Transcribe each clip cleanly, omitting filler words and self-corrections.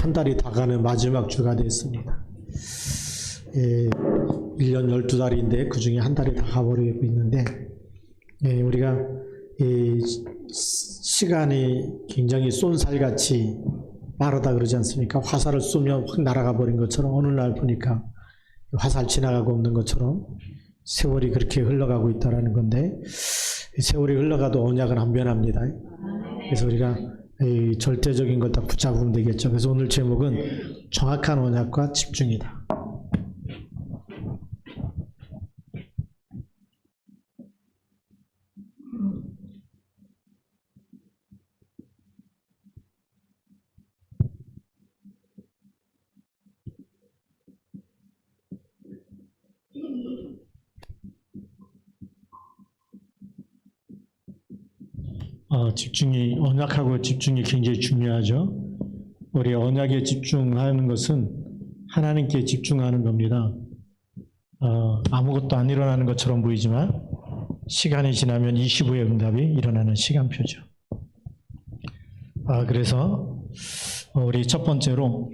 한 달이 다가는 마지막 주가 됐습니다. 1년 12달인데 그 중에 한 달이 다 가버리고 있는데, 우리가 시간이 굉장히 쏜살같이 빠르다 그러지 않습니까? 화살을 쏘면 확 날아가 버린 것처럼 어느 날 보니까 화살 지나가고 없는 것처럼 세월이 그렇게 흘러가고 있다는 건데, 세월이 흘러가도 언약은 안 변합니다. 그래서 우리가 절대적인 걸 다 붙잡으면 되겠죠. 그래서 오늘 제목은 정확한 언약과 집중이다. 언약하고 집중이 굉장히 중요하죠. 우리 언약에 집중하는 것은 하나님께 집중하는 겁니다. 아무것도 안 일어나는 것처럼 보이지만 시간이 지나면 20후의 응답이 일어나는 시간표죠. 그래서 우리 첫 번째로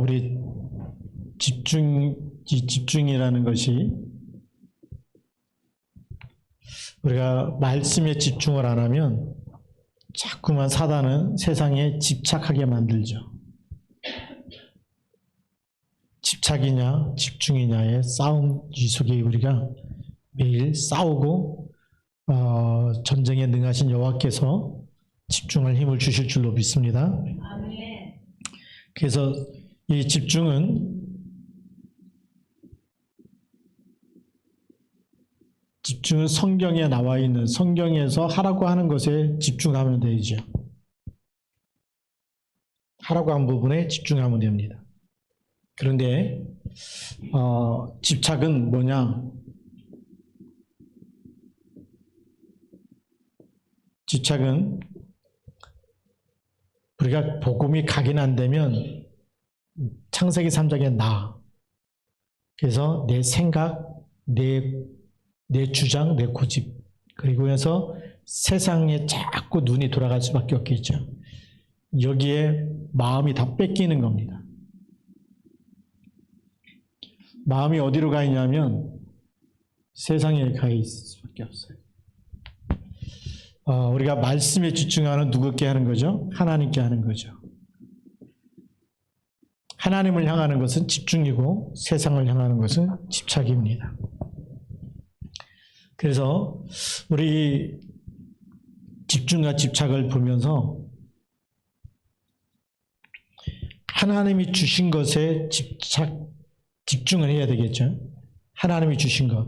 우리 집중이라는 것이 우리가 말씀에 집중을 안 하면 자꾸만 사단은 세상에 집착하게 만들죠. 집착이냐 집중이냐의 싸움 속에 우리가 매일 싸우고 전쟁에 능하신 여호와께서 집중할 힘을 주실 줄로 믿습니다. 그래서 이 집중은 성경에 나와 있는 성경에서 하라고 하는 것에 집중하면 되죠. 하라고 한 부분에 집중하면 됩니다. 그런데 집착은 뭐냐? 집착은 우리가 복음이 각인 되면 창세기 3장에 나. 그래서 내 생각, 내 주장, 내 고집, 그리고 해서 세상에 자꾸 눈이 돌아갈 수밖에 없겠죠. 여기에 마음이 다 뺏기는 겁니다. 마음이 어디로 가 있냐면 세상에 가 있을 수밖에 없어요. 우리가 말씀에 집중하는 누구께 하는 거죠? 하나님께 하는 거죠. 하나님을 향하는 것은 집중이고 세상을 향하는 것은 집착입니다. 그래서 우리 집중과 집착을 보면서 하나님이 주신 것에 집중을 해야 되겠죠. 하나님이 주신 것.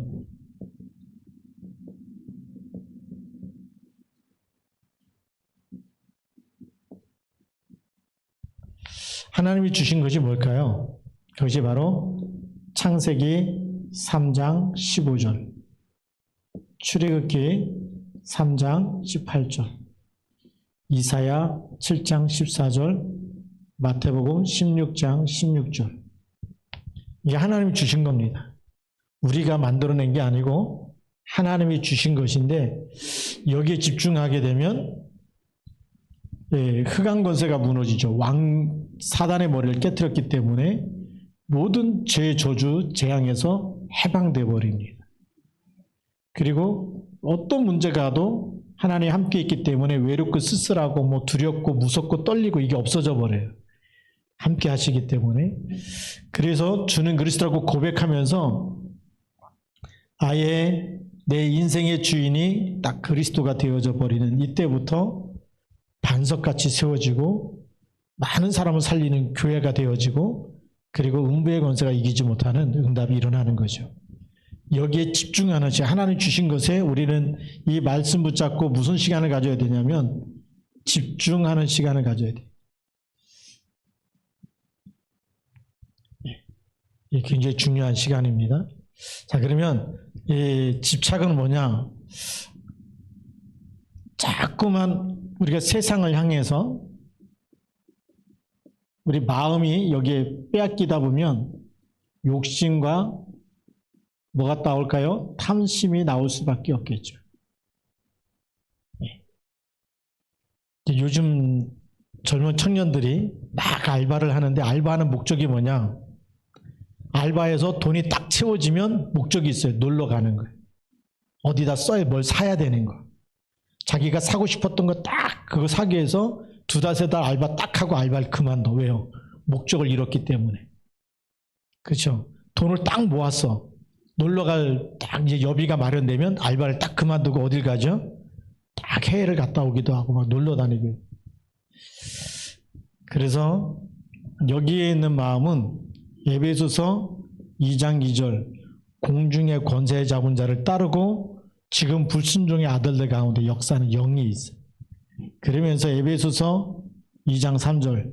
하나님이 주신 것이 뭘까요? 그것이 바로 창세기 3장 15절. 출애굽기 3장 18절, 이사야 7장 14절, 마태복음 16장 16절. 이게 하나님이 주신 겁니다. 우리가 만들어낸 게 아니고 하나님이 주신 것인데 여기에 집중하게 되면 흑암 권세가 무너지죠. 사단의 머리를 깨뜨렸기 때문에 모든 죄, 저주, 재앙에서 해방되어 버립니다. 그리고 어떤 문제가 와도 하나님이 함께 있기 때문에 외롭고 쓸쓸하고 두렵고 무섭고 떨리고 이게 없어져 버려요. 함께 하시기 때문에. 그래서 주는 그리스도라고 고백하면서 아예 내 인생의 주인이 딱 그리스도가 되어져 버리는 이때부터 반석같이 세워지고 많은 사람을 살리는 교회가 되어지고 그리고 음부의 권세가 이기지 못하는 응답이 일어나는 거죠. 여기에 집중하는 시간, 하나님 주신 것에 우리는 이 말씀 붙잡고 무슨 시간을 가져야 되냐면 집중하는 시간을 가져야 돼요. 이게 굉장히 중요한 시간입니다. 자, 그러면 이 집착은 뭐냐? 자꾸만 우리가 세상을 향해서 우리 마음이 여기에 빼앗기다 보면 욕심과 뭐가 나올까요? 탐심이 나올 수밖에 없겠죠. 요즘 젊은 청년들이 막 알바를 하는데 알바하는 목적이 뭐냐? 알바에서 돈이 딱 채워지면 목적이 있어요. 놀러 가는 거예요. 어디다 써야 뭘 사야 되는 거. 자기가 사고 싶었던 거 딱 그거 사기 위해서 2달, 3달 알바 딱 하고 알바를 그만둬. 왜요? 목적을 잃었기 때문에. 그렇죠? 돈을 딱 모았어. 놀러 갈 딱 이제 여비가 마련되면 알바를 딱 그만두고 어딜 가죠? 딱 해외를 갔다 오기도 하고 막 놀러 다니고. 그래서 여기에 있는 마음은 에베소서 2장 2절 공중의 권세 잡은 자를 따르고 지금 불순종의 아들들 가운데 역사는 영이 있어요. 그러면서 에베소서 2장 3절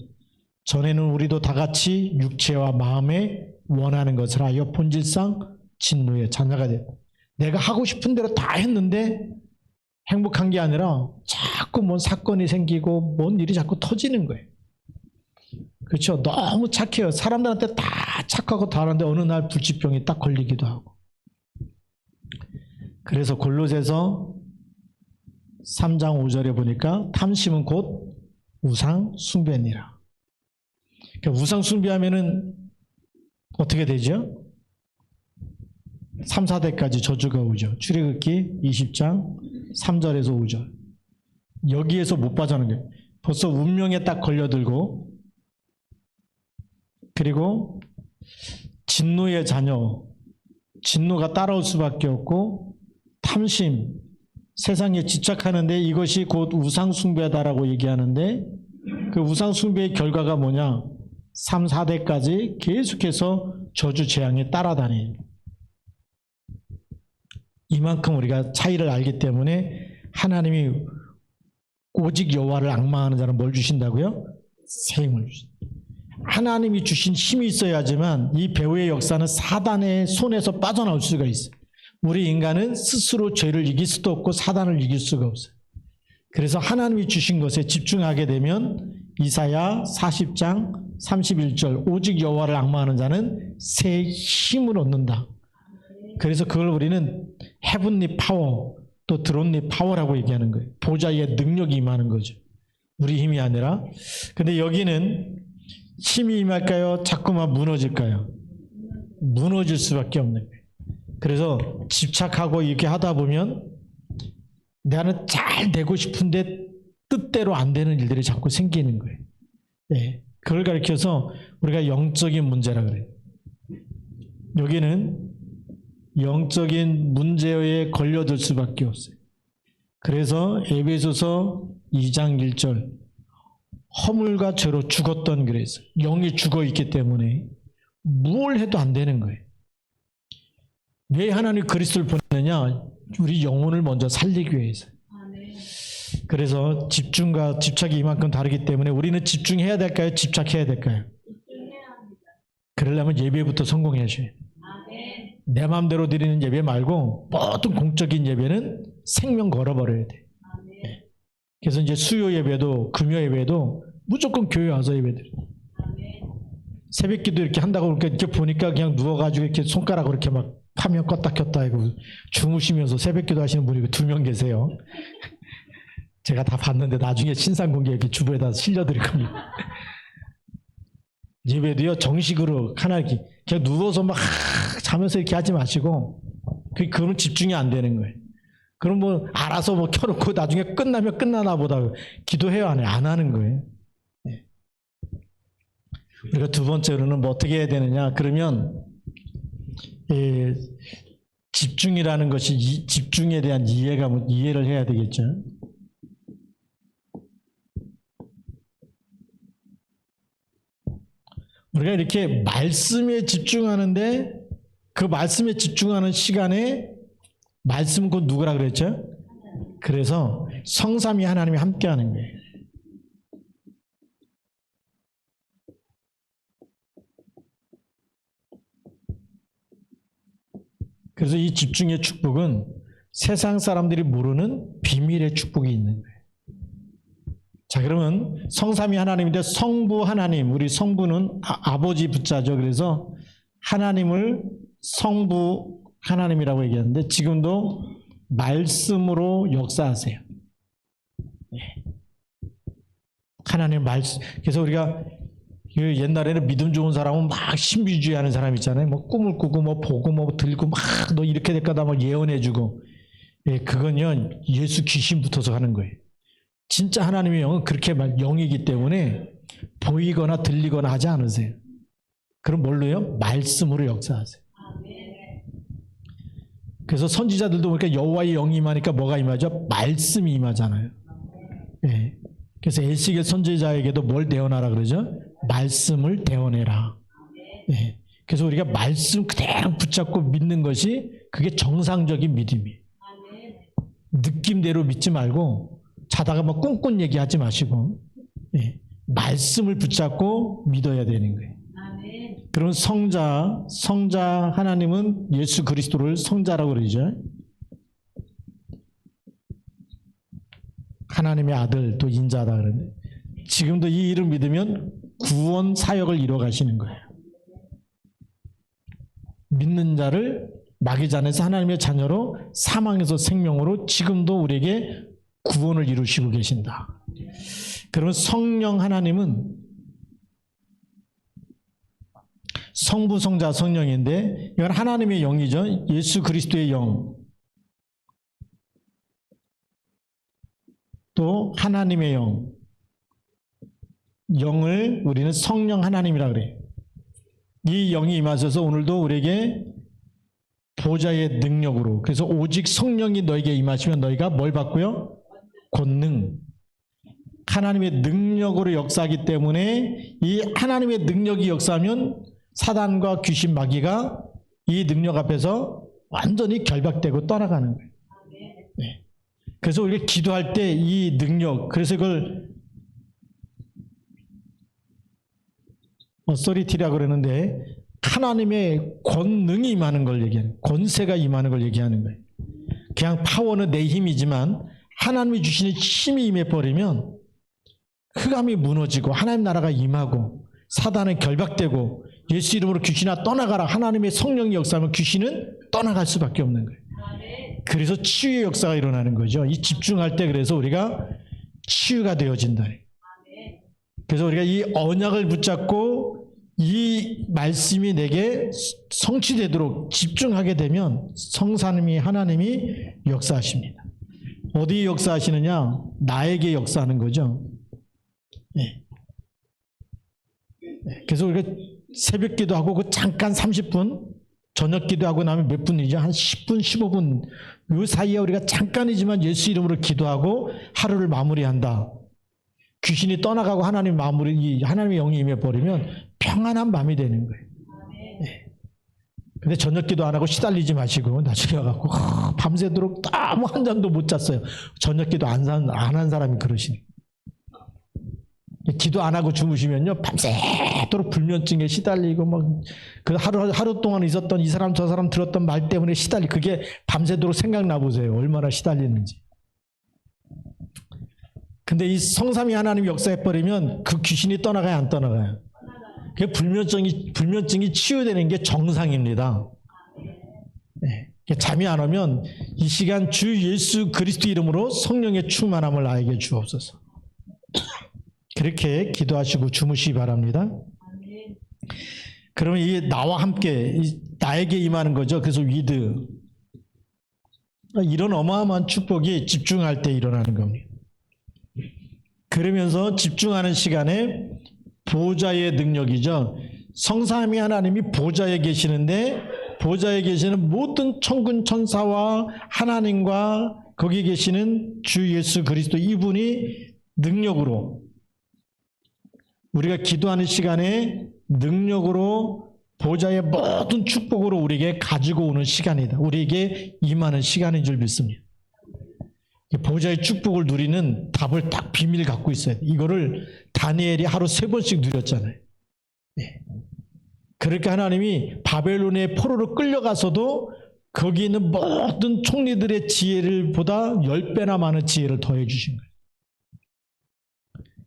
전에는 우리도 다 같이 육체와 마음에 원하는 것을 하여 본질상 진노의 자녀가 됐다. 내가 하고 싶은 대로 다 했는데 행복한 게 아니라 자꾸 뭔 사건이 생기고 뭔 일이 자꾸 터지는 거예요. 그렇죠? 너무 착해요. 사람들한테 다 착하고 다 하는데 어느 날 불치병이 딱 걸리기도 하고. 그래서 골로새서 3장 5절에 보니까 탐심은 곧 우상 숭배니라. 그러니까 우상 숭배하면은 어떻게 되죠? 3, 4대까지 저주가 오죠. 출애굽기 20장 3절에서 5절. 여기에서 못 빠져나는 거예요. 벌써 운명에 딱 걸려들고 그리고 진노의 자녀, 진노가 따라올 수밖에 없고 탐심, 세상에 집착하는데 이것이 곧 우상숭배다라고 얘기하는데 그 우상숭배의 결과가 뭐냐? 3, 4대까지 계속해서 저주 재앙에 따라다니는. 이만큼 우리가 차이를 알기 때문에 하나님이 오직 여호와를 앙망하는 자는 뭘 주신다고요? 새 힘을 주신다. 하나님이 주신 힘이 있어야지만 이 배후의 역사는 사단의 손에서 빠져나올 수가 있어요. 우리 인간은 스스로 죄를 이길 수도 없고 사단을 이길 수가 없어요. 그래서 하나님이 주신 것에 집중하게 되면 이사야 40장 31절 오직 여호와를 앙망하는 자는 새 힘을 얻는다. 그래서 그걸 우리는 헤븐리 파워 또 드론리 파워라고 얘기하는 거예요. 보좌의 능력이 임하는 거죠. 우리 힘이 아니라. 근데 여기는 힘이 임할까요? 자꾸만 무너질까요? 무너질 수밖에 없는 거예요. 그래서 집착하고 이렇게 하다 보면 나는 잘 되고 싶은데 뜻대로 안 되는 일들이 자꾸 생기는 거예요. 네. 그걸 가리켜서 우리가 영적인 문제라 그래요. 여기는 영적인 문제에 걸려들 수밖에 없어요. 그래서 에베소서 2장 1절 허물과 죄로 죽었던 그래서 영이 죽어 있기 때문에 뭘 해도 안 되는 거예요. 왜 하나님 그리스도를 보내느냐? 우리 영혼을 먼저 살리기 위해서. 그래서 집중과 집착이 이만큼 다르기 때문에 우리는 집중해야 될까요? 집착해야 될까요? 그러려면 예배부터 성공하셔야 돼요. 내 마음대로 드리는 예배 말고 모든 공적인 예배는 생명 걸어버려야 돼. 네. 그래서 이제 수요 예배도 금요 예배도 무조건 교회 와서 예배드려. 새벽기도 이렇게 한다고 이렇게 보니까 그냥 누워가지고 이렇게 손가락으로 이렇게 막 화면 껐다 켰다 하고 주무시면서 새벽기도 하시는 분이 2명 계세요. 제가 다 봤는데 나중에 신상공개 이렇게 주부에다 실려드릴 겁니다. 예배도요 정식으로 하나님 그냥 누워서 막 자면서 이렇게 하지 마시고 그러면 집중이 안 되는 거예요. 그럼 뭐 알아서 뭐 켜놓고 나중에 끝나면 끝나나 보다 기도해요 안 해요? 안 하는 거예요. 네. 우리가 두 번째로는 뭐 어떻게 해야 되느냐 그러면 집중이라는 것이 집중에 대한 이해를 해야 되겠죠. 우리가 이렇게 말씀에 집중하는데 그 말씀에 집중하는 시간에 말씀은 곧 누구라 그랬죠? 그래서 성삼위 하나님이 함께하는 거예요. 그래서 이 집중의 축복은 세상 사람들이 모르는 비밀의 축복이 있는 거예요. 자, 그러면 성삼위 하나님인데 성부 하나님, 우리 성부는 아버지 부자죠. 그래서 하나님을 성부 하나님이라고 얘기하는데 지금도 말씀으로 역사하세요. 네. 하나님의 말씀. 그래서 우리가 그 옛날에는 믿음 좋은 사람은 막 신비주의하는 사람 있잖아요. 뭐 꿈을 꾸고 뭐 보고 뭐 들고 막 너 이렇게 될 거다 막 예언해주고. 예, 그건요 예수 귀신 붙어서 하는 거예요. 진짜 하나님의 영은 그렇게 영이기 때문에 보이거나 들리거나 하지 않으세요. 그럼 뭘로요? 말씀으로 역사하세요. 그래서 선지자들도 보니까 여호와의 영이 임하니까 뭐가 임하죠? 말씀이 임하잖아요. 예. 그래서 에스겔 선지자에게도 뭘 대언하라 그러죠? 말씀을 대언해라. 예. 그래서 우리가 말씀 그대로 붙잡고 믿는 것이 그게 정상적인 믿음이에요. 느낌대로 믿지 말고 자다가 뭐 꿈꾼 얘기하지 마시고 예. 말씀을 붙잡고 믿어야 되는 거예요. 그런 성자 하나님은 예수 그리스도를 성자라고 그러죠. 하나님의 아들 또 인자다 그러는데 지금도 이 일을 믿으면 구원 사역을 이뤄 가시는 거예요. 믿는 자를 마귀 안에서 하나님의 자녀로 사망에서 생명으로 지금도 우리에게 구원을 이루시고 계신다. 그러면 성령 하나님은 성부, 성자, 성령인데 이건 하나님의 영이죠. 예수 그리스도의 영. 또 하나님의 영. 영을 우리는 성령 하나님이라고 그래요. 이 영이 임하셔서 오늘도 우리에게 보좌의 능력으로 그래서 오직 성령이 너에게 임하시면 너희가 뭘 받고요? 권능. 하나님의 능력으로 역사하기 때문에 이 하나님의 능력이 역사하면 사단과 귀신 마귀가 이 능력 앞에서 완전히 결박되고 떠나가는 거예요. 네. 그래서 우리가 기도할 때 이 능력, 그래서 이걸 어서리티라고 그러는데 하나님의 권능이 임하는 걸 얘기하는, 권세가 임하는 걸 얘기하는 거예요. 그냥 파워는 내 힘이지만 하나님이 주시는 힘이 임해버리면 흑암이 무너지고 하나님 나라가 임하고 사단은 결박되고 예수 이름으로 귀신아 떠나가라. 하나님의 성령이 역사하면 귀신은 떠나갈 수밖에 없는 거예요. 그래서 치유의 역사가 일어나는 거죠. 이 집중할 때 그래서 우리가 치유가 되어진다. 그래서 우리가 이 언약을 붙잡고 이 말씀이 내게 성취되도록 집중하게 되면 성사님이 하나님이 역사하십니다. 어디에 역사하시느냐? 나에게 역사하는 거죠. 네. 그래서 우리가 새벽 기도하고 그 잠깐 30분 저녁 기도하고 나면 몇 분이죠? 한 10분, 15분 이 사이에 우리가 잠깐이지만 예수 이름으로 기도하고 하루를 마무리한다. 귀신이 떠나가고 하나님의 영이 임해버리면 평안한 밤이 되는 거예요. 네. 근데 저녁 기도 안 하고 시달리지 마시고 나중에 와갖고 밤새도록 아무 한 잠도 못 잤어요. 저녁 기도 안 한 사람이 그러시네. 기도 안 하고 주무시면요 밤새도록 불면증에 시달리고 막 그 하루 동안 있었던 이 사람 저 사람 들었던 말 때문에 그게 밤새도록 생각나 보세요. 얼마나 시달리는지. 근데 이 성삼위 하나님 역사해 버리면 그 귀신이 떠나가요, 안 떠나가요? 그 불면증이 치유되는 게 정상입니다. 네. 잠이 안 오면 이 시간 주 예수 그리스도 이름으로 성령의 충만함을 나에게 주옵소서. 그렇게 기도하시고 주무시기 바랍니다. 그러면 이게 나와 함께 나에게 임하는 거죠. 그래서 위드. 이런 어마어마한 축복이 집중할 때 일어나는 겁니다. 그러면서 집중하는 시간에 보좌의 능력이죠. 성삼위 하나님이 보좌에 계시는데 보좌에 계시는 모든 천군 천사와 하나님과 거기 계시는 주 예수 그리스도 이분이 능력으로 우리가 기도하는 시간에 능력으로 보좌의 모든 축복으로 우리에게 가지고 오는 시간이다. 우리에게 임하는 시간인 줄 믿습니다. 보좌의 축복을 누리는 답을 딱 비밀 갖고 있어야 돼. 이거를 다니엘이 하루 3번씩 누렸잖아요. 네. 그러니까 하나님이 바벨론의 포로로 끌려가서도 거기 있는 모든 총리들의 지혜를 보다 10배나 많은 지혜를 더해 주신 거예요.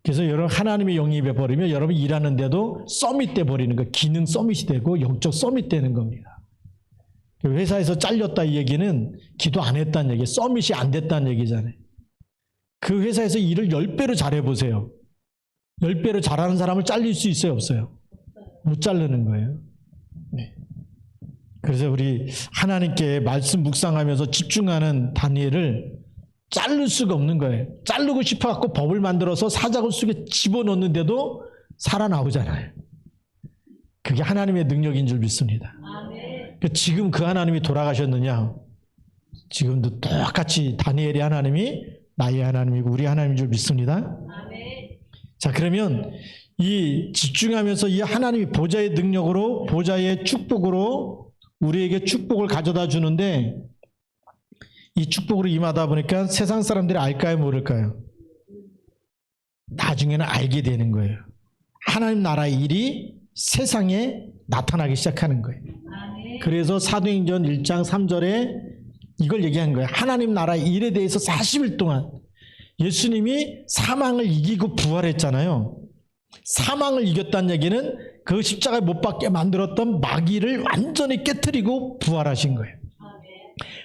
그래서 여러분 하나님의 영이 입에 버리면 여러분 일하는데도 서밋 돼 버리는 거예요. 기능 서밋이 되고 영적 서밋 되는 겁니다. 회사에서 잘렸다 이 얘기는 기도 안 했다는 얘기예요. 서밋이 안 됐다는 얘기잖아요. 그 회사에서 일을 10배로 잘해보세요. 10배로 잘하는 사람을 잘릴 수 있어요, 없어요? 못 자르는 거예요. 네. 그래서 우리 하나님께 말씀 묵상하면서 집중하는 다니엘을 자를 수가 없는 거예요. 자르고 싶어갖고 법을 만들어서 사자굴 속에 집어넣는데도 살아나오잖아요. 그게 하나님의 능력인 줄 믿습니다. 지금 그 하나님이 돌아가셨느냐? 지금도 똑같이 다니엘의 하나님이 나의 하나님이고 우리 하나님인 줄 믿습니다. 자, 그러면 이 집중하면서 이 하나님이 보좌의 능력으로, 보좌의 축복으로 우리에게 축복을 가져다 주는데, 이 축복으로 임하다 보니까 세상 사람들이 알까요, 모를까요? 나중에는 알게 되는 거예요. 하나님 나라의 일이 세상에 나타나기 시작하는 거예요. 그래서 사도행전 1장 3절에 이걸 얘기한 거예요. 하나님 나라의 일에 대해서 40일 동안 예수님이 사망을 이기고 부활했잖아요. 사망을 이겼다는 얘기는 그 십자가에 못 박게 만들었던 마귀를 완전히 깨트리고 부활하신 거예요.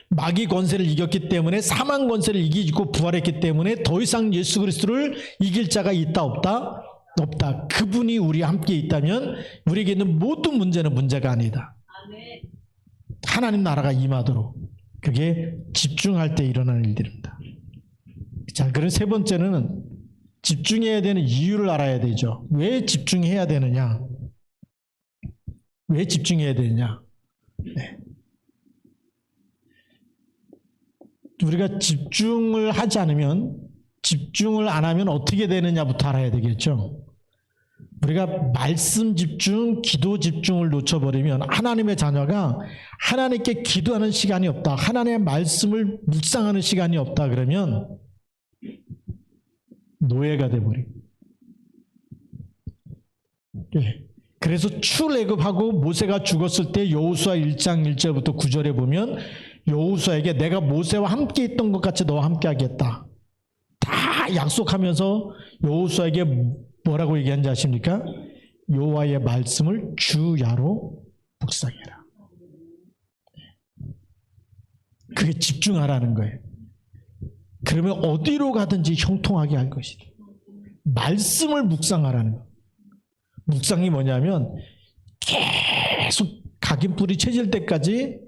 마귀 권세를 이겼기 때문에, 사망 권세를 이기고 부활했기 때문에 더 이상 예수 그리스도를 이길 자가 있다 없다? 없다. 그분이 우리와 함께 있다면 우리에게 있는 모든 문제는 문제가 아니다. 하나님 나라가 임하도록, 그게 집중할 때 일어나는 일들입니다. 자, 그리고 세 번째는 집중해야 되는 이유를 알아야 되죠. 왜 집중해야 되느냐? 왜 집중해야 되느냐? 네. 우리가 집중을 하지 않으면, 집중을 안 하면 어떻게 되느냐부터 알아야 되겠죠. 우리가 말씀 집중, 기도 집중을 놓쳐버리면 하나님의 자녀가 하나님께 기도하는 시간이 없다, 하나님의 말씀을 묵상하는 시간이 없다 그러면 노예가 돼버립니다. 예. 그래서 출애굽하고 모세가 죽었을 때 여호수아 1장 1절부터 9절에 보면 여호수아에게 내가 모세와 함께 있던 것 같이 너와 함께 하겠다, 다 약속하면서 여호수아에게 뭐라고 얘기한지 아십니까? 여호와의 말씀을 주야로 묵상해라. 그게 집중하라는 거예요. 그러면 어디로 가든지 형통하게 할 것이다. 말씀을 묵상하라는 거예요. 묵상이 뭐냐면 계속 각인뿔이 쳐질 때까지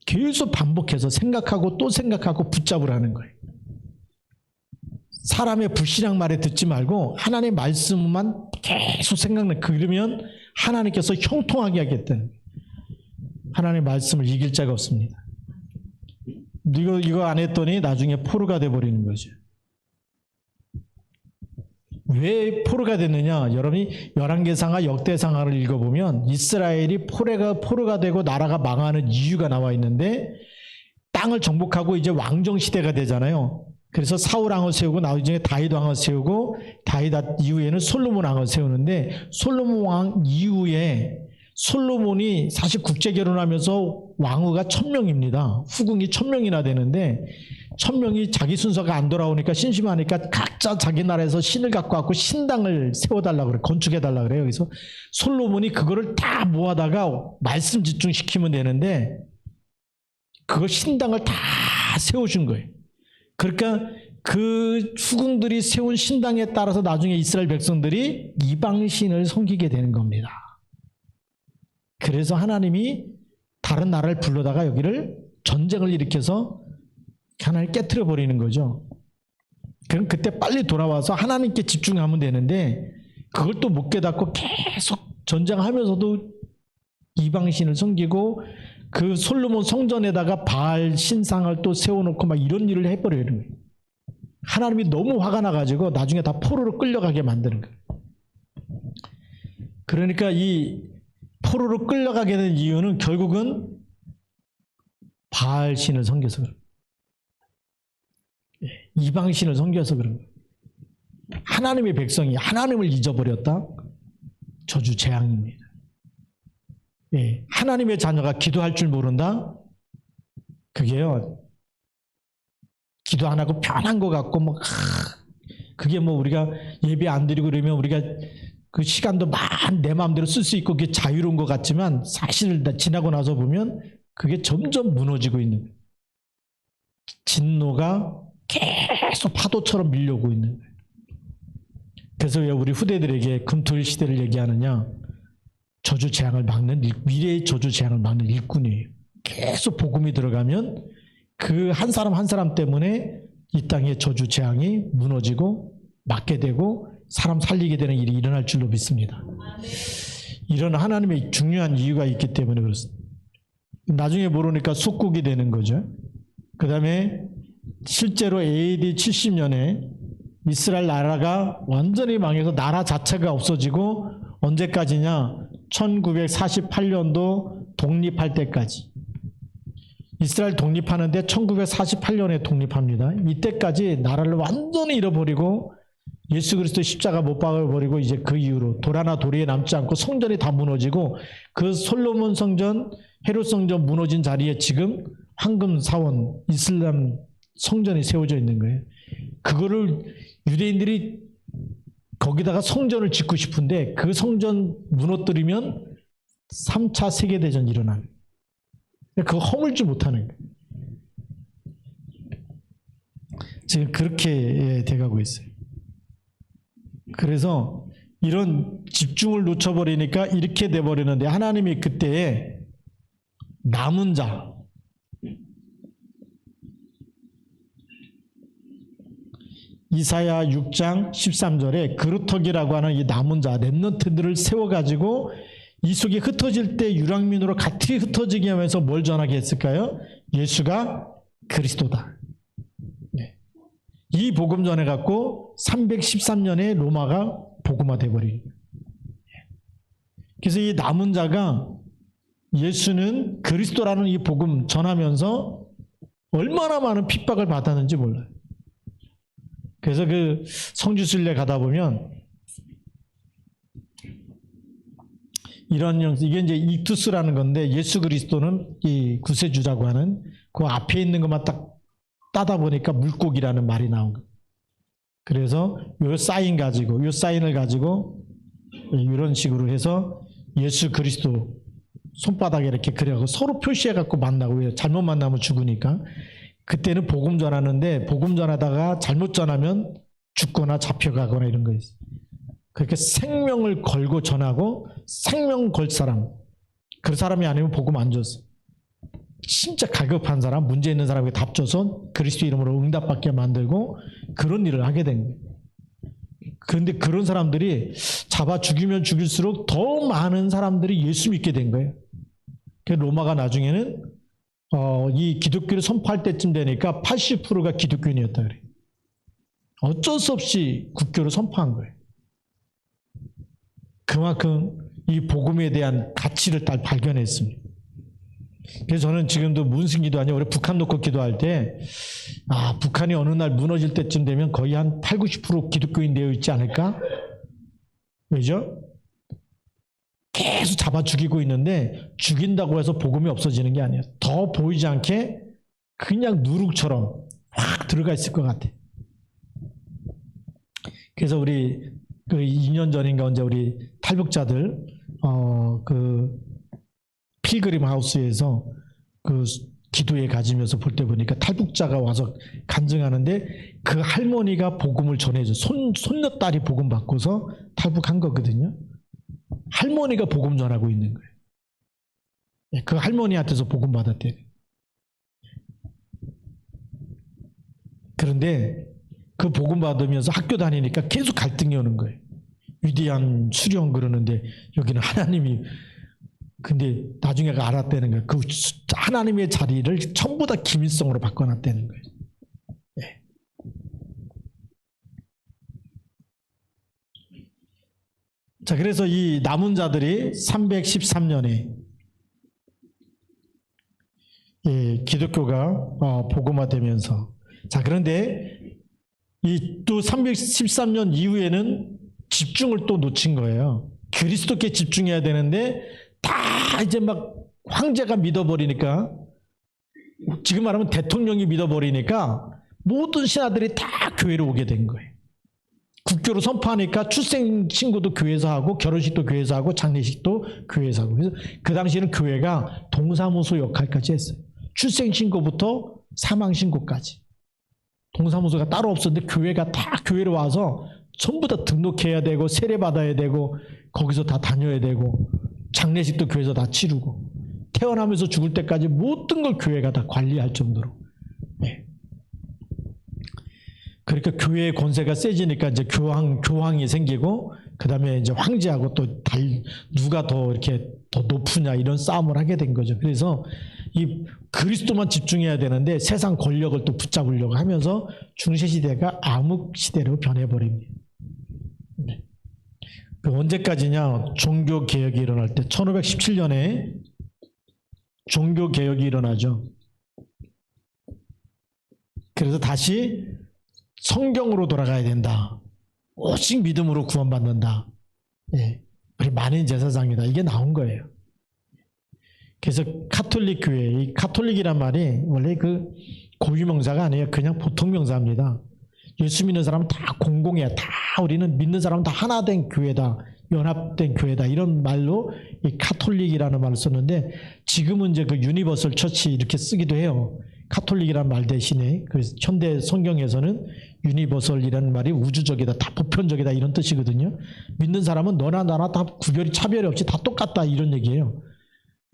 계속 반복해서 생각하고 또 생각하고 붙잡으라는 거예요. 사람의 불신앙 말에 듣지 말고 하나님의 말씀만 계속 생각나. 그러면 하나님께서 형통하게 하겠다는 거예요. 하나님의 말씀을 이길 자가 없습니다. 이거 안 했더니 나중에 포로가 돼버리는 거죠. 왜 포로가 됐느냐? 여러분이 열왕기상하 역대상하를 읽어보면 이스라엘이 포로가 되고 나라가 망하는 이유가 나와 있는데, 땅을 정복하고 이제 왕정 시대가 되잖아요. 그래서 사울 왕을 세우고 나중에 다윗 왕을 세우고, 다윗 이후에는 솔로몬 왕을 세우는데, 솔로몬 왕 이후에 솔로몬이 사실 국제 결혼하면서 왕후가 1000명입니다. 후궁이 1000명이나 되는데 1000명이 자기 순서가 안 돌아오니까 심심하니까 각자 자기 나라에서 신을 갖고 왔고 신당을 세워달라고 그래요. 건축해달라고 그래요. 그래서 솔로몬이 그거를 다 모아다가 말씀 집중시키면 되는데 그걸 신당을 다 세워준 거예요. 그러니까 그 후궁들이 세운 신당에 따라서 나중에 이스라엘 백성들이 이방신을 섬기게 되는 겁니다. 그래서 하나님이 다른 나라를 불러다가 여기를 전쟁을 일으켜서 하나님을 깨트려 버리는 거죠. 그럼 그때 빨리 돌아와서 하나님께 집중하면 되는데 그걸 또 못 깨닫고 계속 전쟁하면서도 이방신을 섬기고 그 솔로몬 성전에다가 바알 신상을 또 세워놓고 막 이런 일을 해버리는 거예요. 하나님이 너무 화가 나가지고 나중에 다 포로로 끌려가게 만드는 거예요. 그러니까 이 포로로 끌려가게 된 이유는 결국은 바알 신을 섬겨서 그런 거예요. 이방신을 섬겨서 그런 거예요. 하나님의 백성이 하나님을 잊어버렸다? 저주 재앙입니다. 예, 하나님의 자녀가 기도할 줄 모른다? 그게요, 기도 안 하고 편한 것 같고, 그게 우리가 예배 안 드리고 그러면 우리가 그 시간도 내 마음대로 쓸 수 있고 그게 자유로운 것 같지만 사실 지나고 나서 보면 그게 점점 무너지고 있는 거예요. 진노가 계속 파도처럼 밀려오고 있는 거예요. 그래서 왜 우리 후대들에게 금토일 시대를 얘기하느냐? 저주 재앙을 막는, 미래의 저주 재앙을 막는 일꾼이에요. 계속 복음이 들어가면 그 한 사람 한 사람 때문에 이 땅의 저주 재앙이 무너지고 막게 되고 사람 살리게 되는 일이 일어날 줄로 믿습니다. 이런 하나님의 중요한 이유가 있기 때문에 그렇습니다. 나중에 모르니까 속국이 되는 거죠. 그 다음에 실제로 AD 70년에 이스라엘 나라가 완전히 망해서 나라 자체가 없어지고 언제까지냐? 1948년도 독립할 때까지. 이스라엘 독립하는데 1948년에 독립합니다. 이때까지 나라를 완전히 잃어버리고 예수 그리스도 십자가 못 박아버리고 이제 그 이후로 돌 하나 도리에 남지 않고 성전이 다 무너지고 그 솔로몬 성전, 헤롯 성전 무너진 자리에 지금 황금 사원 이슬람 성전이 세워져 있는 거예요. 그거를 유대인들이 거기다가 성전을 짓고 싶은데 그 성전 무너뜨리면 3차 세계대전이 일어나요. 그거 허물지 못하는 거예요. 지금 그렇게 돼가고 있어요. 그래서 이런 집중을 놓쳐버리니까 이렇게 돼버리는데 하나님이 그때에 남은 자, 이사야 6장 13절에 그루터기라고 하는 이 남은 자, 렘넌트들을 세워가지고 이 속이 흩어질 때 유랑민으로 같이 흩어지게 하면서 뭘 전하게 했을까요? 예수가 그리스도다. 네. 이 복음 전해갖고 313년에 로마가 복음화 돼버린. 그래서 이 남은 자가 예수는 그리스도라는 이 복음 전하면서 얼마나 많은 핍박을 받았는지 몰라요. 그래서 그 성지순례 가다 보면 이런 형식, 이게 이제 익투스라는 건데 예수 그리스도는 이 구세주라고 하는 그 앞에 있는 것만 딱 따다 보니까 물고기라는 말이 나온 거예요. 그래서 요 사인 가지고, 요 사인을 가지고 이런 식으로 해서 예수 그리스도 손바닥에 이렇게 그려갖고 서로 표시해갖고 만나고, 잘못 만나면 죽으니까. 그때는 복음 전하는데 복음 전하다가 잘못 전하면 죽거나 잡혀가거나 이런 거 있어요. 그렇게 생명을 걸고 전하고 생명 걸 사람, 그 사람이 아니면 복음 안 줬어. 진짜 갈급한 사람, 문제 있는 사람에게 답줘서 그리스도 이름으로 응답받게 만들고 그런 일을 하게 된 거예요. 그런데 그런 사람들이 잡아 죽이면 죽일수록 더 많은 사람들이 예수 믿게 된 거예요. 그래서 로마가 나중에는 이 기독교를 선포할 때쯤 되니까 80%가 기독교인이었다 그래요. 어쩔 수 없이 국교를 선포한 거예요. 그만큼 이 복음에 대한 가치를 딱 발견했습니다. 그래서 저는 지금도 문승기도 아니고 우리 북한 놓고 기도할 때 북한이 어느 날 무너질 때쯤 되면 거의 한 8, 90% 기독교인 되어 있지 않을까? 왜죠? 계속 잡아 죽이고 있는데 죽인다고 해서 복음이 없어지는 게 아니에요. 더 보이지 않게 그냥 누룩처럼 확 들어가 있을 것 같아. 그래서 우리 그 2년 전인가 언제 우리 탈북자들 그 필그림 하우스에서 그 기도회 가지면서 볼 때 보니까 탈북자가 와서 간증하는데 그 할머니가 복음을 전해줘. 손녀딸이 복음 받고서 탈북한 거거든요. 할머니가 복음 전하고 있는 거예요. 그 할머니한테서 복음 받았대요. 그런데 그 복음 받으면서 학교 다니니까 계속 갈등이 오는 거예요. 위대한 수령 그러는데 여기는 하나님이, 근데 나중에 알았다는 거예요. 그 하나님의 자리를 전부 다 기밀성으로 바꿔놨다는 거예요. 네. 자, 그래서 이 남은 자들이 313년에 기독교가 복음화되면서, 자, 그런데 이 또 313년 이후에는 집중을 또 놓친 거예요. 그리스도께 집중해야 되는데 다 이제 막 황제가 믿어버리니까, 지금 말하면 대통령이 믿어버리니까 모든 신하들이 다 교회로 오게 된 거예요. 국교로 선포하니까 출생 신고도 교회에서 하고 결혼식도 교회에서 하고 장례식도 교회에서 하고. 그래서 그 당시에는 교회가 동사무소 역할까지 했어요. 출생 신고부터 사망 신고까지. 동사무소가 따로 없었는데 교회가 다 교회로 와서 전부 다 등록해야 되고 세례 받아야 되고 거기서 다 다녀야 되고 장례식도 교회에서 다 치르고 태어나면서 죽을 때까지 모든 걸 교회가 다 관리할 정도로. 네. 그러니까 교회의 권세가 세지니까 이제 교황이 생기고 그다음에 이제 황제하고 또 누가 더 이렇게 더 높으냐 이런 싸움을 하게 된 거죠. 그래서 이 그리스도만 집중해야 되는데 세상 권력을 또 붙잡으려고 하면서 중세 시대가 암흑 시대로 변해버립니다. 네. 그 언제까지냐? 종교 개혁이 일어날 때 1517년에 종교 개혁이 일어나죠. 그래서 다시 성경으로 돌아가야 된다. 오직 믿음으로 구원받는다. 예. 우리 만인 제사장이다. 이게 나온 거예요. 그래서 카톨릭 교회, 이 카톨릭이란 말이 원래 그 고유명사가 아니에요. 그냥 보통 명사입니다. 예수 믿는 사람은 다 공공이야. 다 우리는 믿는 사람은 다 하나 된 교회다. 연합된 교회다. 이런 말로 이 카톨릭이라는 말을 썼는데 지금은 이제 그 유니버설 처치 이렇게 쓰기도 해요. 카톨릭이라는 말 대신에 그 현대 성경에서는 유니버설이라는 말이 우주적이다, 다 보편적이다 이런 뜻이거든요. 믿는 사람은 너나 나나 다 차별이 없이 다 똑같다 이런 얘기예요.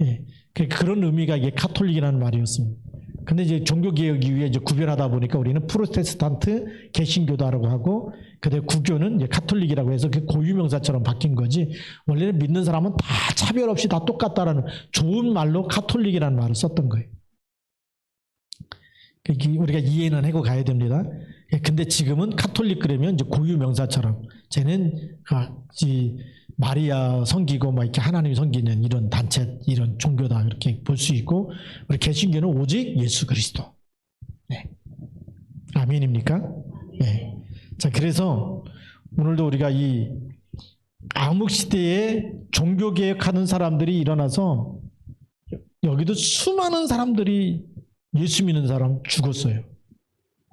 예, 그런 의미가 이게 카톨릭이라는 말이었습니다. 근데 이제 종교개혁 이후에 이제 구별하다 보니까 우리는 프로테스탄트 개신교다라고 하고, 그다음에 구교는 이제 카톨릭이라고 해서 그 고유명사처럼 바뀐 거지, 원래는 믿는 사람은 다 차별 없이 다 똑같다라는 좋은 말로 카톨릭이라는 말을 썼던 거예요. 우리가 이해는 하고 가야 됩니다. 근데 지금은 카톨릭 그러면 이제 고유명사처럼 쟤는 마리아 섬기고 막 이렇게 하나님 섬기는 이런 단체, 이런 종교다 이렇게 볼 수 있고, 우리 개신교는 오직 예수 그리스도. 네. 아멘입니까? 네. 자, 그래서 오늘도 우리가 이 암흑 시대에 종교 개혁하는 사람들이 일어나서 여기도 수많은 사람들이 예수 믿는 사람 죽었어요.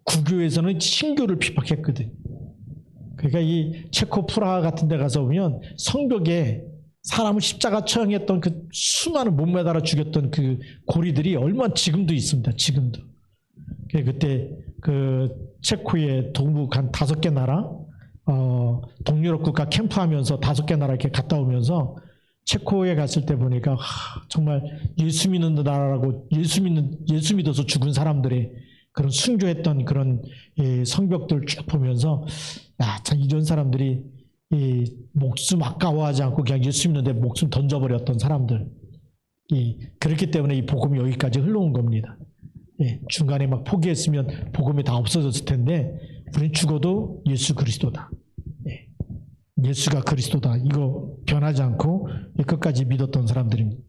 구교에서는 신교를 비박했거든. 그러니까 이 체코 프라하 같은 데 가서 보면 성벽에 사람을 십자가 처형했던 그 수많은 못 매달아 죽였던 그 고리들이 얼마나 지금도 있습니다. 지금도. 그때 그 체코의 동북 한 5개 나라, 동유럽 국가 캠프하면서 5개 나라 이렇게 갔다 오면서 체코에 갔을 때 보니까 정말 예수 믿는 나라라고 예수 믿어서 죽은 사람들의 그런 순교했던 그런 성벽들 쭉 보면서, 야, 참 이런 사람들이 목숨 아까워하지 않고 그냥 예수 믿는데 목숨 던져버렸던 사람들. 그렇기 때문에 이 복음이 여기까지 흘러온 겁니다. 중간에 막 포기했으면 복음이 다 없어졌을 텐데 우리는 죽어도 예수 그리스도다. 예수가 그리스도다. 이거 변하지 않고 끝까지 믿었던 사람들입니다.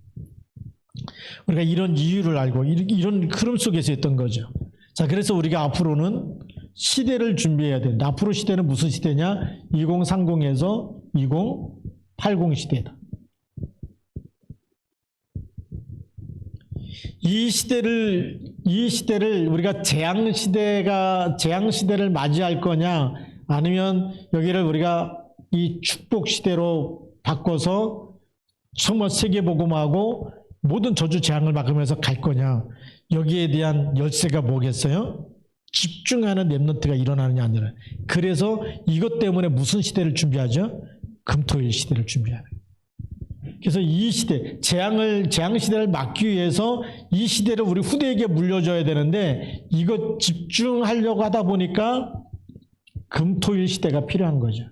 우리가 이런 이유를 알고 이런 흐름 속에서 했던 거죠. 자, 그래서 우리가 앞으로는 시대를 준비해야 된다. 앞으로 시대는 무슨 시대냐? 2030에서 2080 시대다. 이 시대를 우리가 재앙 시대를 맞이할 거냐, 아니면 여기를 우리가 이 축복 시대로 바꿔서 정말 세계복음하고 모든 저주 재앙을 막으면서 갈 거냐, 여기에 대한 열쇠가 뭐겠어요? 집중하는 렘넌트가 일어나느냐 안 일어나느냐. 그래서 이것 때문에 무슨 시대를 준비하죠? 금토일 시대를 준비하는. 그래서 이 시대, 재앙 시대를 막기 위해서 이 시대를 우리 후대에게 물려줘야 되는데, 이거 집중하려고 하다 보니까 금토일 시대가 필요한 거죠.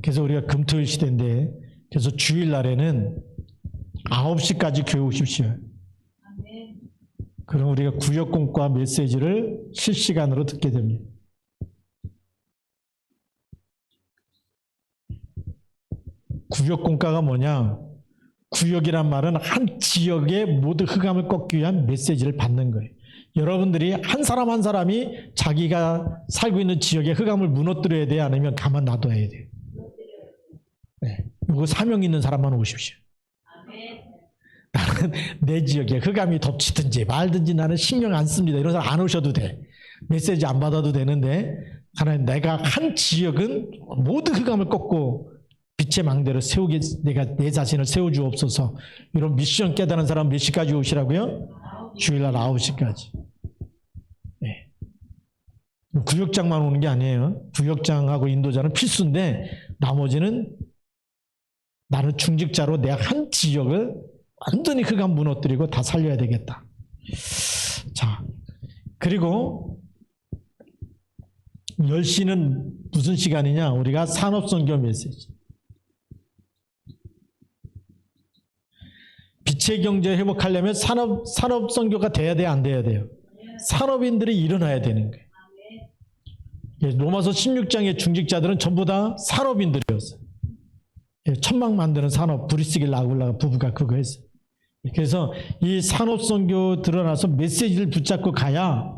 그래서 우리가 금토일 시대인데, 그래서 주일날에는 9시까지 교회 오십시오. 그럼 우리가 구역공과 메시지를 실시간으로 듣게 됩니다. 구역공과가 뭐냐? 구역이란 말은 한 지역의 모든 흑암을 꺾기 위한 메시지를 받는 거예요. 여러분들이 한 사람 한 사람이 자기가 살고 있는 지역의 흑암을 무너뜨려야 돼, 아니면 가만 놔둬야 돼요. 네. 이거 사명 있는 사람만 오십시오. 나는 내 지역에 흑암이 덮치든지 말든지 나는 신경 안 씁니다. 이런 사람 안 오셔도 돼. 메시지 안 받아도 되는데, 하나님, 내가 한 지역은 모든 흑암을 꺾고 빛의 망대를 세우게, 내가 내 자신을 세워주옵소서. 이런 미션 깨달은 사람 몇 시까지 오시라고요? 주일날 9시까지. 네. 구역장만 오는 게 아니에요. 구역장하고 인도자는 필수인데 나머지는 나는 중직자로 내가 한 지역을 완전히 그가 무너뜨리고 다 살려야 되겠다. 자, 그리고 10시는 무슨 시간이냐? 우리가 산업선교 메시지. 빛의 경제 회복하려면 산업선교가 돼야 돼요? 안 돼야 돼요? 산업인들이 일어나야 되는 거예요. 로마서 16장의 중직자들은 전부 다 산업인들이었어요. 천막 만드는 산업, 브리스길 아굴라가 부부가 그거 했어요. 그래서 이 산업선교 드러나서 메시지를 붙잡고 가야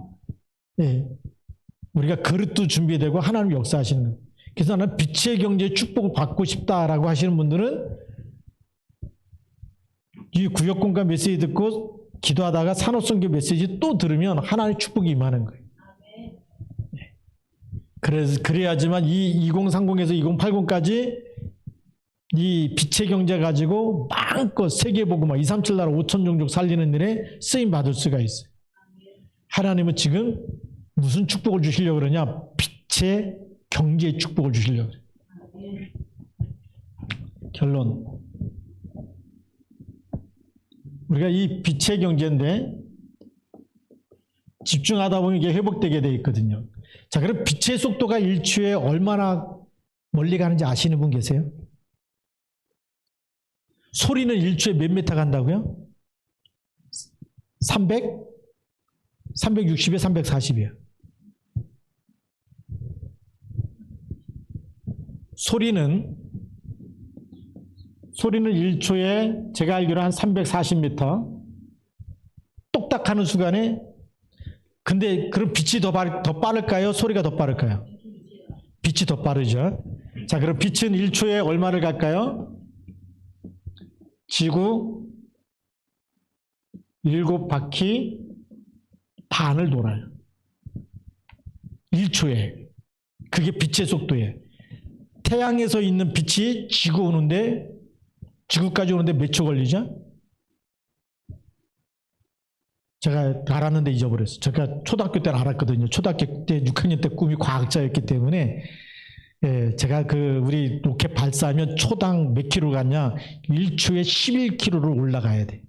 우리가 그릇도 준비되고 하나님 역사하시는 거예요. 그래서 나는 빛의 경제의 축복을 받고 싶다라고 하시는 분들은 이 구역공간 메시지 듣고 기도하다가 산업선교 메시지 또 들으면 하나님의 축복이 임하는 거예요. 그래야지만 이 2030에서 2080까지 이 빛의 경제 가지고 마음껏 세계복음화 237 나라 5천 종족 살리는 일에 쓰임 받을 수가 있어요. 하나님은 지금 무슨 축복을 주시려고 그러냐? 빛의 경제의 축복을 주시려고 그래요. 결론. 우리가 이 빛의 경제인데 집중하다 보면 이게 회복되게 돼 있거든요. 자, 그럼 빛의 속도가 1초에 얼마나 멀리 가는지 아시는 분 계세요? 소리는 1초에 몇 미터 간다고요? 300? 360에 340이에요. 소리는 1초에 제가 알기로 한 340m 똑딱하는 순간에 근데 그럼 빛이 더 빠를까요? 소리가 더 빠를까요? 빛이 더 빠르죠. 자, 그럼 빛은 1초에 얼마를 갈까요? 지구 7바퀴 반을 돌아요. 1초에. 그게 빛의 속도예요. 태양에서 있는 빛이 지구까지 오는데 몇 초 걸리죠? 제가 알았는데 잊어버렸어요. 제가 초등학교 때는 알았거든요. 초등학교 때 6학년 때 꿈이 과학자였기 때문에 제가 우리 로켓 발사하면 초당 몇 킬로 갔냐? 1초에 11km를 올라가야 돼.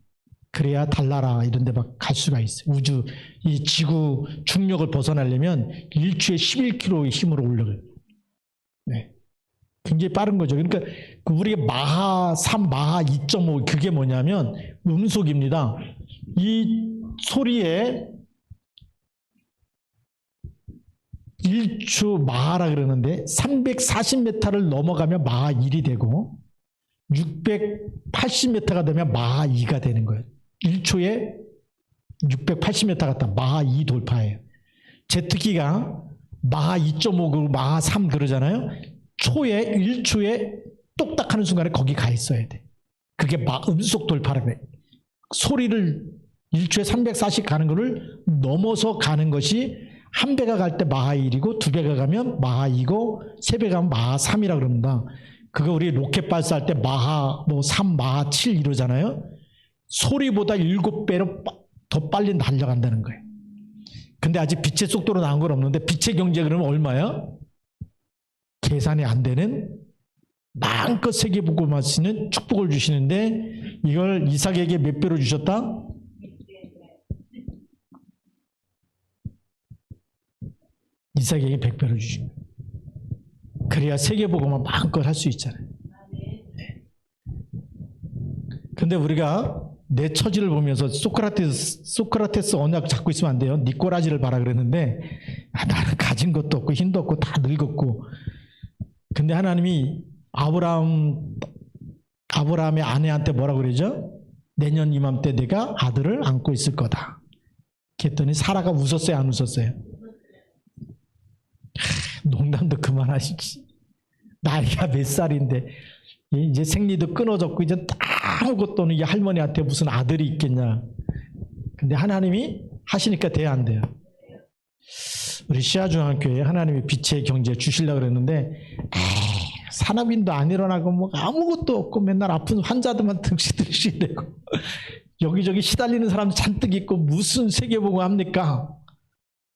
그래야 달나라 이런 데 막 갈 수가 있어요. 우주, 이 지구 중력을 벗어나려면 1초에 11km의 힘으로 올라가요. 네. 굉장히 빠른 거죠. 그러니까 우리가 마하 3, 마하 2.5 그게 뭐냐면 음속입니다. 이 소리에 1초 마하라 그러는데 340m를 넘어가면 마하 1이 되고 680m가 되면 마하 2가 되는 거예요. 1초에 680m 갔다 마하 2 돌파예요. 제트기가 마하 2.5고 마하 3 그러잖아요. 1초에 똑딱하는 순간에 거기 가 있어야 돼. 그게 음속 돌파라고 해. 소리를 1초에 340 가는 거를 넘어서 가는 것이 한 배가 갈 때 마하 1이고 두 배가 가면 마하 2고 세 배가 가면 마하 3이라 그럽니다. 그거 우리 로켓 발사할 때 마하 3, 마하 7 이러잖아요. 소리보다 7배로 더 빨리 달려간다는 거예요. 근데 아직 빛의 속도로 나온 건 없는데 빛의 경제 그러면 얼마야? 계산이 안 되는 마음껏 세계복음화 하시는 축복을 주시는데 이걸 이삭에게 몇 배로 주셨다? 이삭에게 100배로 주신 거예요. 그래야 세계복음화 마음껏 할 수 있잖아요. 네. 근데 우리가 내 처지를 보면서 소크라테스 언약 잡고 있으면 안 돼요. 네 꼬라지를 봐라 그랬는데 나는 가진 것도 없고 힘도 없고 다 늙었고 근데 하나님이 아브라함의 아내한테 뭐라고 그러죠? 내년 이맘때 내가 아들을 안고 있을 거다. 그랬더니 사라가 웃었어요? 안 웃었어요? 농담도 그만하시지. 나이가 몇 살인데 이제 생리도 끊어졌고 이제 아무것도 없는 이 할머니한테 무슨 아들이 있겠냐. 근데 하나님이 하시니까 돼야 안 돼요. 우리 시아중앙교회에 하나님이 빛의 경제 주시려고 그랬는데 산업인도 안 일어나고 뭐 아무것도 없고 맨날 아픈 환자들만 등시되고 여기저기 시달리는 사람 잔뜩 있고 무슨 세계보고 합니까?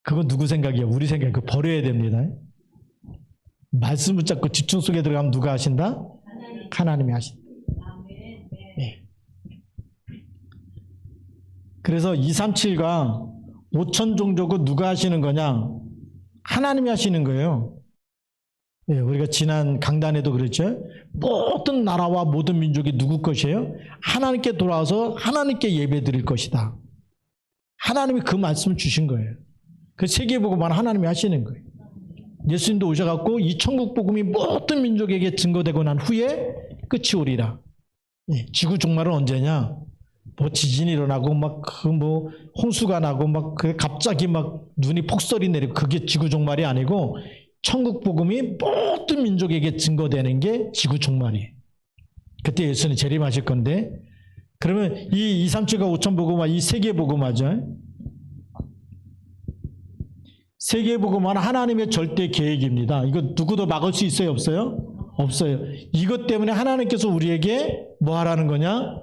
그거 누구 생각이에요? 우리 생각이에요. 그거 버려야 됩니다. 말씀 붙잡고 집중 속에 들어가면 누가 하신다? 하나님이 하신다. 네. 그래서 237과 5천 종족은 누가 하시는 거냐? 하나님이 하시는 거예요. 네, 우리가 지난 강단에도 그랬죠. 모든 나라와 모든 민족이 누구 것이에요? 하나님께 돌아와서 하나님께 예배 드릴 것이다. 하나님이 그 말씀을 주신 거예요. 그 세계복음만 하나님이 하시는 거예요. 예수님도 오셔갖고 이 천국 복음이 모든 민족에게 증거되고 난 후에 끝이 오리라. 네, 지구 종말은 언제냐? 뭐 지진이 일어나고 막 그 뭐 홍수가 나고 막 그 갑자기 막 눈이 폭설이 내리고 그게 지구 종말이 아니고 천국 복음이 모든 민족에게 증거되는 게 지구 종말이에요. 그때 예수님 재림하실 건데 그러면 이 237과 5천 복음화 이 세계 복음화죠. 세계 복음화는 하나님의 절대 계획입니다. 이거 누구도 막을 수 있어요, 없어요? 없어요. 이것 때문에 하나님께서 우리에게 뭐 하라는 거냐?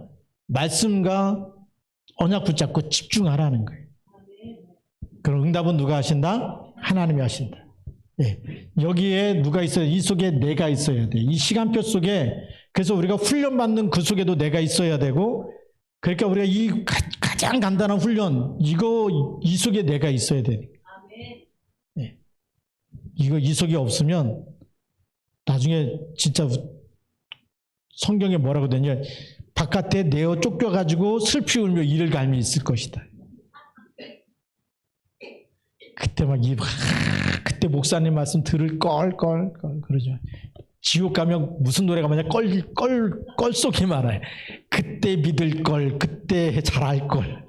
말씀과 언약 붙잡고 집중하라는 거예요. 그럼 응답은 누가 하신다? 하나님이 하신다. 네. 여기에 누가 있어요? 이 속에 내가 있어야 돼. 이 시간표 속에 그래서 우리가 훈련받는 그 속에도 내가 있어야 되고 그러니까 우리가 이 가장 간단한 훈련 이거 이 속에 내가 있어야 돼. 네. 이거 이 속에 없으면 나중에 진짜 성경에 뭐라고 되냐 바깥에 내어 쫓겨가지고 슬피 울며 이를 갈미 있을 것이다. 그때 막 그때 목사님 말씀 들을 걸 그러죠. 지옥 가면 무슨 노래가 뭐냐 껄 속이 많아요. 그때 믿을 걸, 그때 잘할 걸,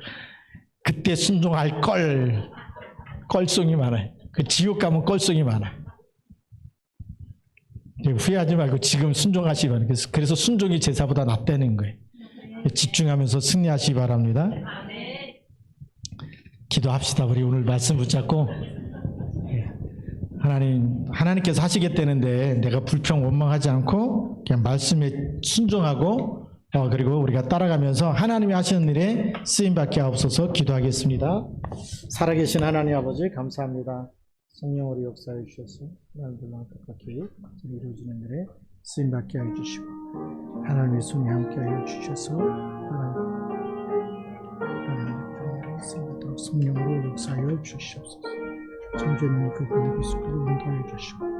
그때 순종할 걸 껄송이 많아요. 그 지옥 가면 껄송이 많아요. 후회하지 말고 지금 순종하시기 바랍니다. 그래서 순종이 제사보다 낫다는 거예요. 집중하면서 승리하시기 바랍니다. 기도합시다. 우리 오늘 말씀 붙잡고 하나님께서 하시겠다는데 내가 불평 원망하지 않고 그냥 말씀에 순종하고 그리고 우리가 따라가면서 하나님이 하시는 일에 쓰임받게 하옵소서. 기도하겠습니다. 살아계신 하나님 아버지 감사합니다. 성령 우리 역사해 주셔서 하나님들과 뜻밖의 이루어지는 일에 쓰임받게 하여 주시고 하나님의 손이 함께 하여 주셔서 하나님의 쓰임받도록 성령으로 역사하여 주시옵소서. 창조는 그분의 그 속으로 인도하여 주시고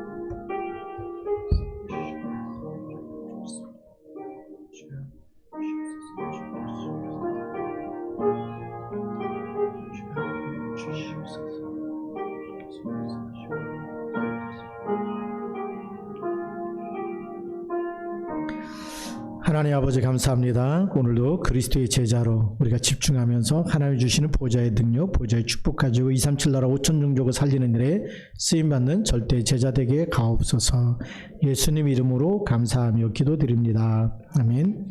하나님 아버지 감사합니다. 오늘도 그리스도의 제자로 우리가 집중하면서 하나님이 주시는 보좌의 능력, 보좌의 축복 가지고 237 나라 5천 종족을 살리는 일에 쓰임받는 절대 제자 되게 가옵소서. 예수님 이름으로 감사하며 기도드립니다. 아멘.